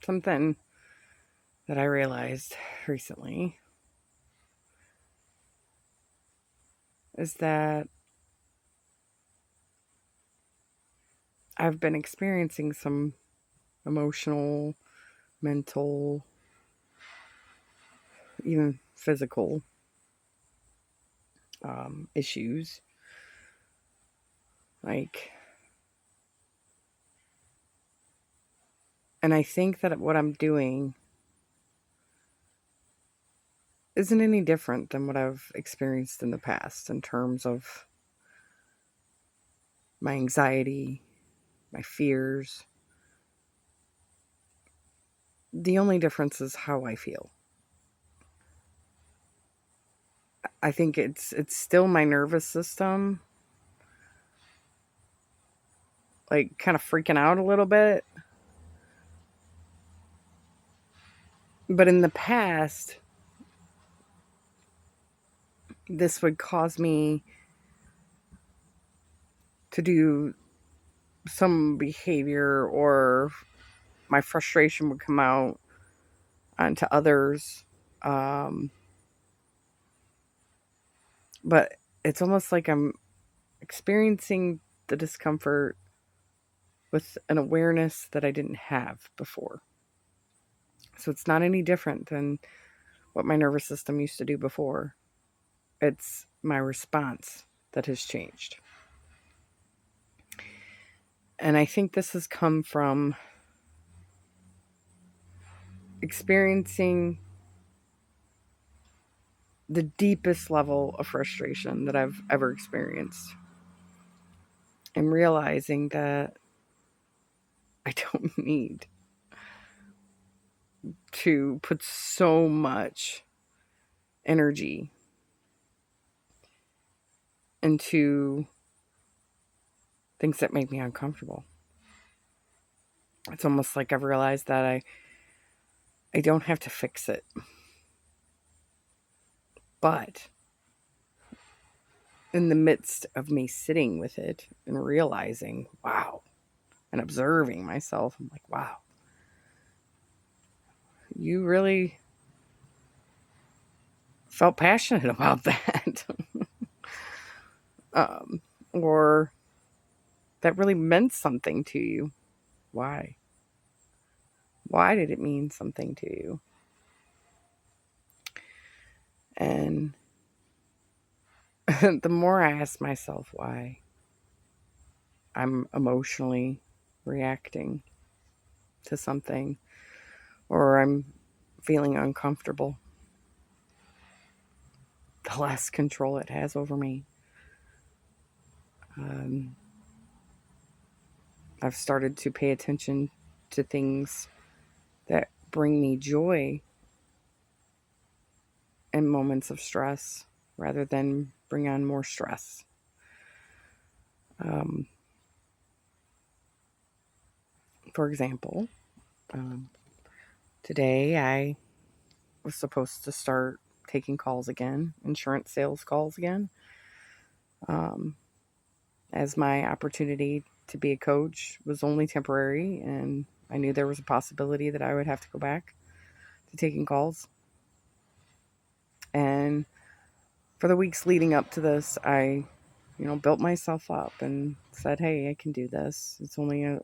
something that I realized recently is that I've been experiencing some emotional, mental, even physical issues. Like, and I think that what I'm doing isn't any different than what I've experienced in the past in terms of my anxiety, my fears. The only difference is how I feel. I think it's still my nervous system, like kind of freaking out a little bit. But in the past, this would cause me to do some behavior, or my frustration would come out onto others. Um, but it's almost like I'm experiencing the discomfort with an awareness that I didn't have before. So it's not any different than what my nervous system used to do before. It's my response that has changed. And I think this has come from experiencing the deepest level of frustration that I've ever experienced, and realizing that I don't need to put so much energy into things that make me uncomfortable. It's almost like I've realized that I don't have to fix it. But in the midst of me sitting with it and realizing, wow, and observing myself, I'm like, wow, you really felt passionate about that. um, or that really meant something to you. Why? Why did it mean something to you? And the more I ask myself why I'm emotionally reacting to something, or I'm feeling uncomfortable, the less control it has over me. Um, I've started to pay attention to things that bring me joy in moments of stress rather than bring on more stress. Um, for example, um, today I was supposed to start taking calls again, insurance sales calls again, um, as my opportunity to be a coach was only temporary, and I knew there was a possibility that I would have to go back to taking calls. And for the weeks leading up to this, I, built myself up and said, "Hey, I can do this. It's only a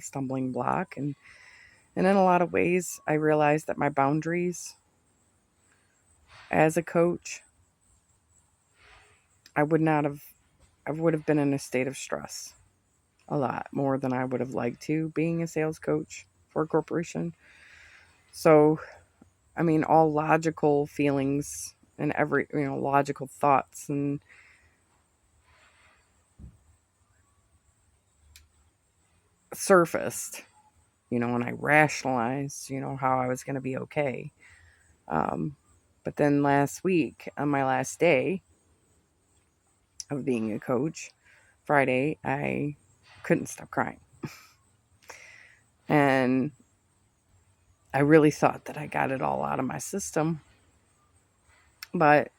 stumbling block." And in a lot of ways, I realized that my boundaries as a coach, I would not have, I would have been in a state of stress a lot more than I would have liked to, being a sales coach for a corporation. So, I mean, all logical feelings and every, logical thoughts and surfaced, and I rationalized, how I was going to be okay. Um, but then last week, on my last day of being a coach, Friday, I couldn't stop crying. And I really thought that I got it all out of my system. But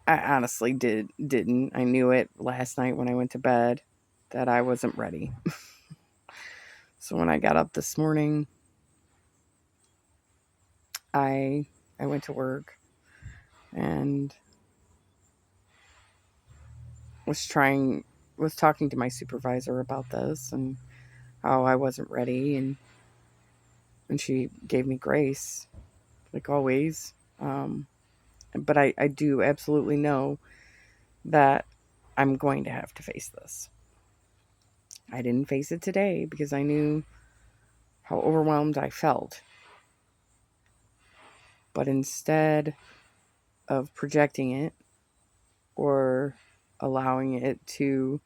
I honestly didn't. I knew it last night when I went to bed that I wasn't ready. So when I got up this morning, I went to work and was talking to my supervisor about this and how I wasn't ready, and she gave me grace, like always. But I do absolutely know that I'm going to have to face this. I didn't face it today because I knew how overwhelmed I felt. But instead of projecting it or allowing it to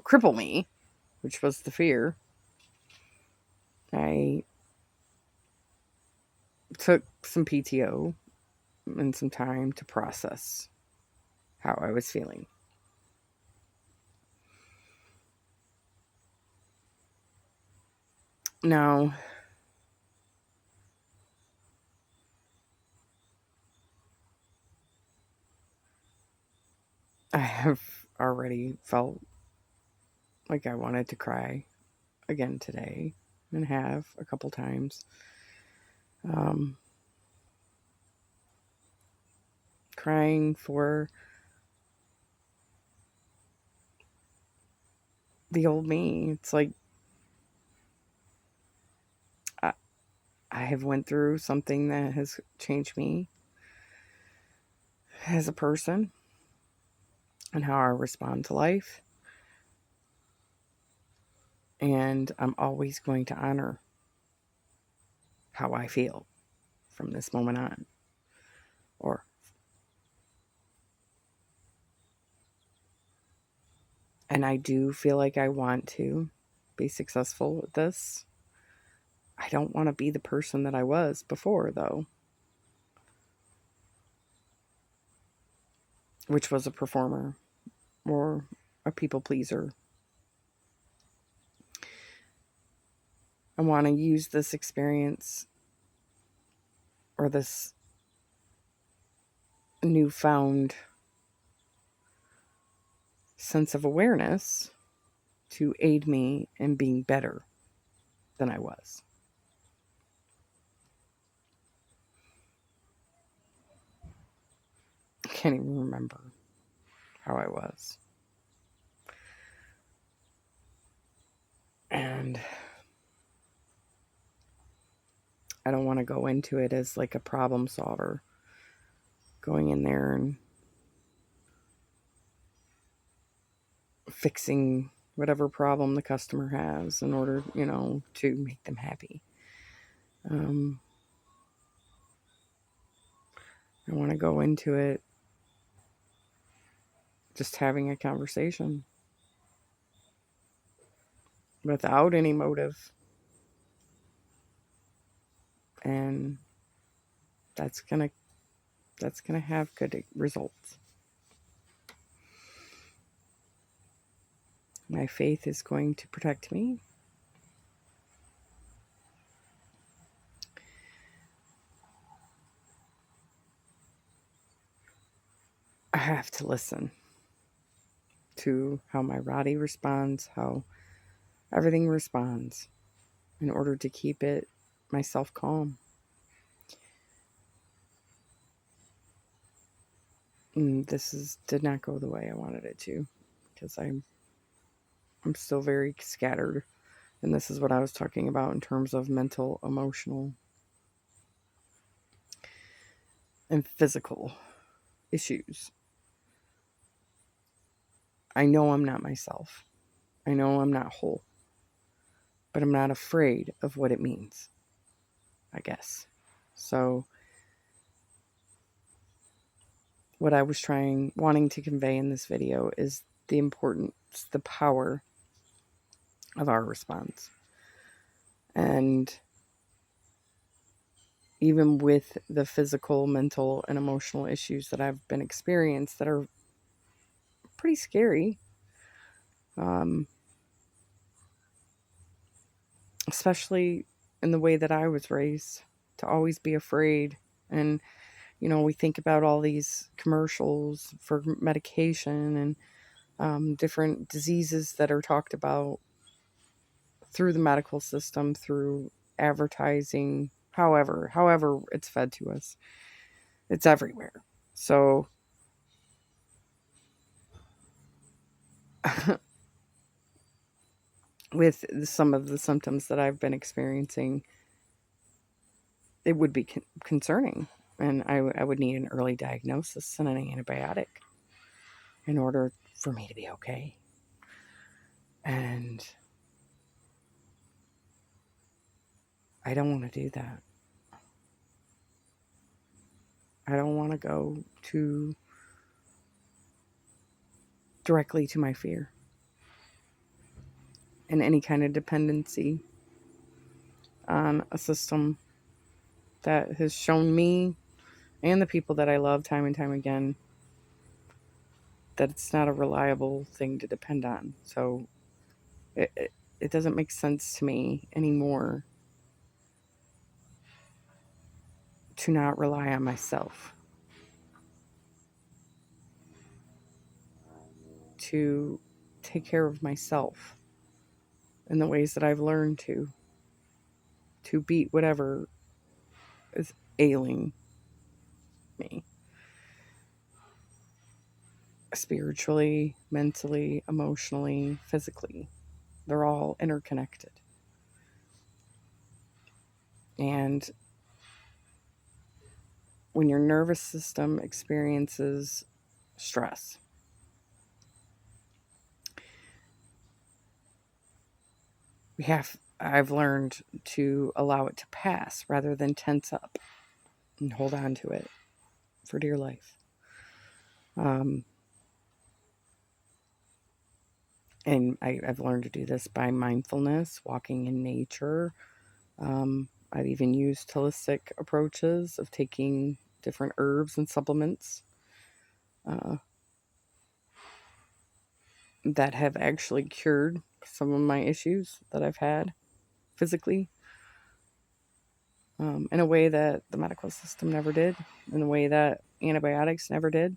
cripple me, which was the fear, I took some PTO and some time to process how I was feeling. Now, I have already felt like I wanted to cry again today, and have a couple times. Um, Crying for the old me. It's like I, I have went through something that has changed me as a person and how I respond to life. And I'm always going to honor how I feel from this moment on. Or and I do feel like I want to be successful at this. I don't want to be the person that I was before, though, which was a performer or a people pleaser. I want to use this experience or this newfound sense of awareness to aid me in being better than I was. I can't even remember how I was. And I don't want to go into it as like a problem solver, going in there and fixing whatever problem the customer has in order, to make them happy. I want to go into it just having a conversation without any motive. And that's going to have good results. My faith is going to protect me. I have to listen to how my body responds, how everything responds, in order to keep myself calm. And this did not go the way I wanted it to, because I'm still very scattered. And this is what I was talking about in terms of mental, emotional, and physical issues. I know I'm not myself. I know I'm not whole. But I'm not afraid of what it means, I guess. So what I was wanting to convey in this video is the importance, the power of our response. And even with the physical, mental, and emotional issues that I've been experienced that are pretty scary, especially in the way that I was raised, to always be afraid. And, we think about all these commercials for medication and different diseases that are talked about through the medical system, through advertising, however it's fed to us. It's everywhere. So with some of the symptoms that I've been experiencing, it would be concerning. And I would need an early diagnosis and an antibiotic in order for me to be okay. And I don't want to do that. I don't want to go directly to my fear and any kind of dependency on a system that has shown me and the people that I love time and time again that it's not a reliable thing to depend on. So it doesn't make sense to me anymore to not rely on myself, to take care of myself in the ways that I've learned to beat whatever is ailing me. Spiritually, mentally, emotionally, physically. They're all interconnected. And when your nervous system experiences stress, I've learned to allow it to pass rather than tense up and hold on to it for dear life. And I've learned to do this by mindfulness, walking in nature. I've even used holistic approaches of taking different herbs and supplements that have actually cured some of my issues that I've had physically, in a way that the medical system never did, in a way that antibiotics never did.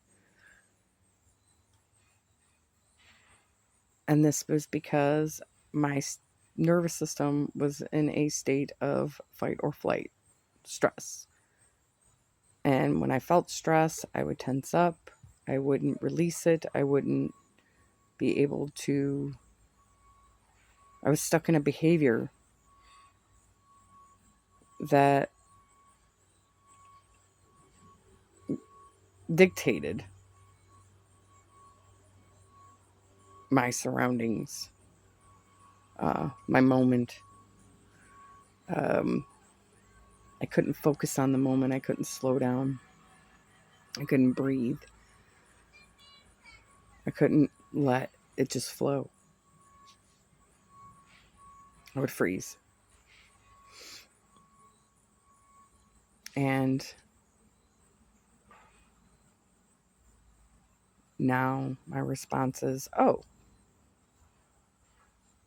And this was because my nervous system was in a state of fight or flight, stress. And when I felt stress, I would tense up. I wouldn't release it. I wouldn't be able to. I was stuck in a behavior that dictated my surroundings, my moment. I couldn't focus on the moment. I couldn't slow down. I couldn't breathe. I couldn't let it just flow. I would freeze. And now my response is, oh,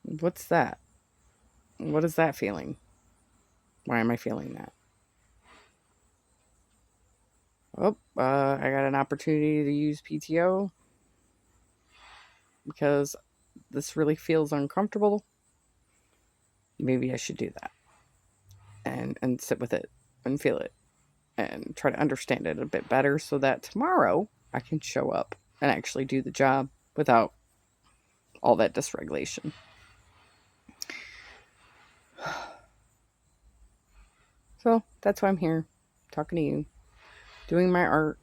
what's that? What is that feeling? Why am I feeling that? Oh, I got an opportunity to use PTO because this really feels uncomfortable. Maybe I should do that and sit with it and feel it and try to understand it a bit better so that tomorrow I can show up and actually do the job without all that dysregulation. So that's why I'm here, talking to you, doing my art.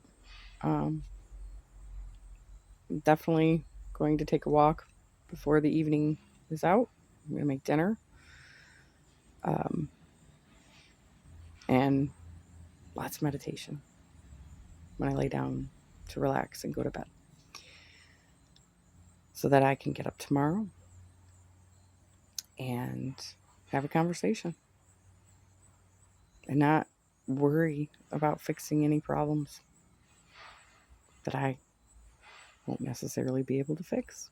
Definitely going to take a walk before the evening is out. I'm going to make dinner. And lots of meditation when I lay down to relax and go to bed, so that I can get up tomorrow and have a conversation and not worry about fixing any problems that I won't necessarily be able to fix.